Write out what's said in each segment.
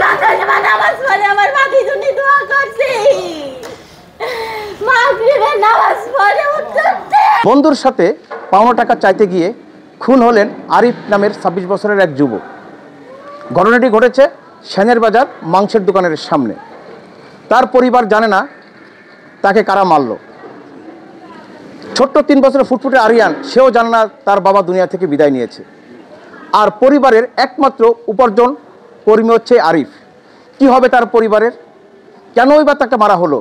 সন্ধ্যার নামাজ পড়ে আমার বাকি জন্য দোয়া করছি। মাগরিবের নামাজ পড়ে বন্ধুর সাথে পাওনা টাকা চাইতে গিয়ে খুন হলেন আরিফ নামের ২৬ বছরের এক যুবক। ঘটনাটি ঘটেছে সেনের বাজার মাংসের দোকানের সামনে। তার পরিবার জানে না তাকে কারা মারল। ছোট্ট ৩ বছরের ফুটফুটে আরিয়ান, সেও জানে না তার বাবা দুনিয়া থেকে বিদায় নিয়েছে। আর পরিবারের একমাত্র উপার্জন কর্মী হচ্ছে আরিফ। কি হবে তার পরিবারের? কেনই বা তাকে মারা হলো?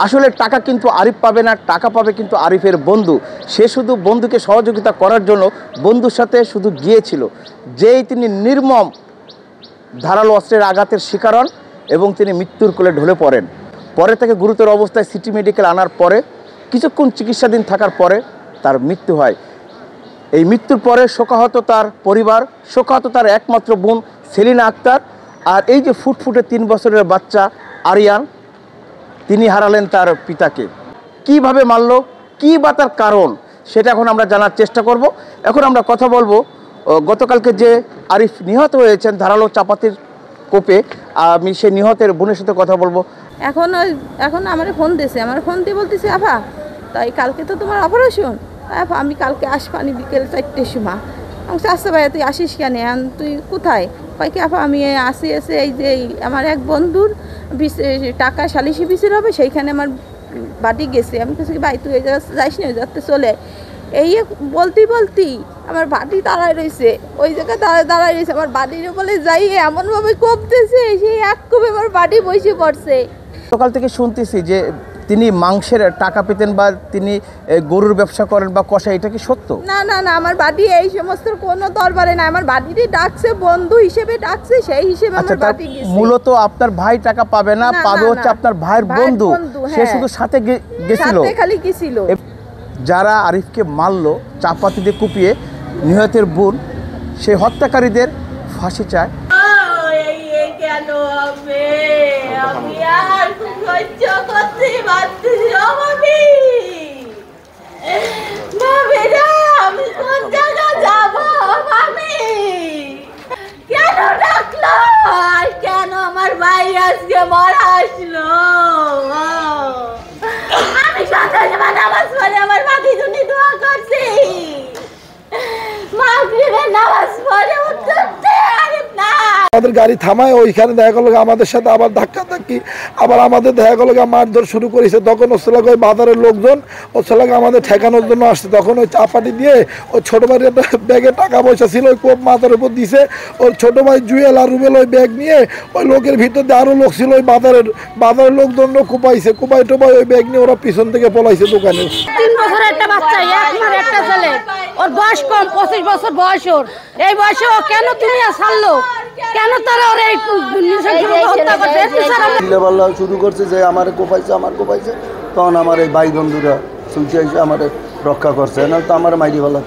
আসলে টাকা কিন্তু আরিফ পাবে না, টাকা পাবে কিন্তু আরিফের বন্ধু। সে শুধু বন্ধুকে সহযোগিতা করার জন্য বন্ধুর সাথে শুধু গিয়েছিল। যেই তিনি নির্মম ধারালো অস্ত্রের আঘাতের শিকার হন এবং তিনি মৃত্যুর কোলে ঢলে পড়েন। পরে তাকে গুরুতর অবস্থায় সিটি মেডিকেল আনার পরে কিছুক্ষণ চিকিৎসাধীন থাকার পরে তার মৃত্যু হয়। এই মৃত্যুর পরে শোকাহত তার পরিবার, শোকাহত তার একমাত্র বোন সেলিনা আক্তার। আর এই যে ফুটফুটে ৩ বছরের বাচ্চা আরিয়ান, তিনি হারালেন তার পিতাকে। কিভাবে মারল, কী বা তার কারণ, সেটা এখন আমরা জানার চেষ্টা করব। এখন আমরা কথা বলবো গতকালকে যে আরিফ নিহত হয়েছেন ধারালো চাপাতির কোপে, আমি সেই নিহতের বোনের সাথে কথা বলবো। এখন আমার ফোন দিয়েছে, আমার ফোন দিয়ে বলতেছে আফা তাই কালকে তো তোমার অপারেশন, আফা আমি কালকে আসবানি বিকেল 4টের সময়। আমি আচ্ছা ভাইয়া তুই আসিস কেন, তুই কোথায়? কয় কি আফা আমি আসি এই যে আমার এক বন্ধুর টাকা সালিশি বিচার হবে, সেইখানে আমার বাড়ি গেছে। আমি কাছে ভাই তুই এই জায়গা যাইস না, যাতে চলে এই বলতেই আমার বাড়ি দাঁড়ায় রয়েছে, ওই জায়গায় দাঁড়ায় রয়েছে। আমার বাড়ির বলে যাই এমনভাবে কোপতেছে, সেই এক কোপে আমার বাড়ি বসে পড়ছে। সকাল থেকে শুনতেছি যে তিনি মাংসের টাকা পেতেন বা তিনি গরুর ব্যবসা করেন বা কষা, এটা কি সত্য? না না না, আমার বাড়ি এই সমস্ত কোনো দরবারে না, আমার বাড়িতে ডাকছে বন্ধু হিসেবে ডাকছে, সেই হিসেবে আমার বাড়ি গেছে। মূলত আপনার ভাই টাকা পাবে না, পাবে হচ্ছে আপনার ভাইয়ের বন্ধু, সে শুধু সাথে গেছিল, সাথে খালি গেছিল। যারা আরিফকে মারলো চাপাতি দিয়ে কুপিয়ে, নিহতের বোন সেই হত্যাকারীদের ফাঁসি চায়। কেন হবে? আমি আর সহ্য করতে পারছি না মামি। মামি রে, আমি কোন জায়গায় যাব মামি? কেন ডাকলো? আর কেন আমার ভাই আজকে মারা আসলো? আমি সন্ধ্যার নামাজ পড়ে আমার বাকি জন্য দোয়া করছি। মাগরিবের নামাজ পড়ে উঠতে আরিফ না আমাদের গাড়ি থামায়, ওইখানে দেখা গেল আমাদের সাথে আবার ধাক্কাধাক্কি, আবার আমাদের দেখা গেল মারধর শুরু করেছে। তখন ওই ওই বাজারের লোকজন ওকে আমাদের ঠেকানোর জন্য আসছে। তখন ওই চাপাটি দিয়ে ওই ছোটো ভাইয়ের একটা ব্যাগে টাকা পয়সা ছিল, ওই কোপ মাথার উপর দিছে। ওই ছোটো ভাই জুয়েল আর রুবেল ওই ব্যাগ নিয়ে ওই লোকের ভিতর দিয়ে আরও লোক ছিল, ওই বাজারের লোকজন কোপাইছে, কোপাই টোপাই ওই ব্যাগ নিয়ে ওরা পিছন থেকে পলাইছে দোকানে। 3 বছরের একটা বাচ্চা, একমাত্র একটা ছেলে, ওর বয়স কম, 25 বছর বয়স ওর। এই বয়সে ও কেন তুমি ছাড়লো? কেন তারা ওরা এই হত্যা করছে? শুরু করছে যে আমার কোপাইছে, তখন আমার এই ভাই বন্ধুরা ছুটে এসে আমার রক্ষা করছে, না তো আমার মাইরি ভালো।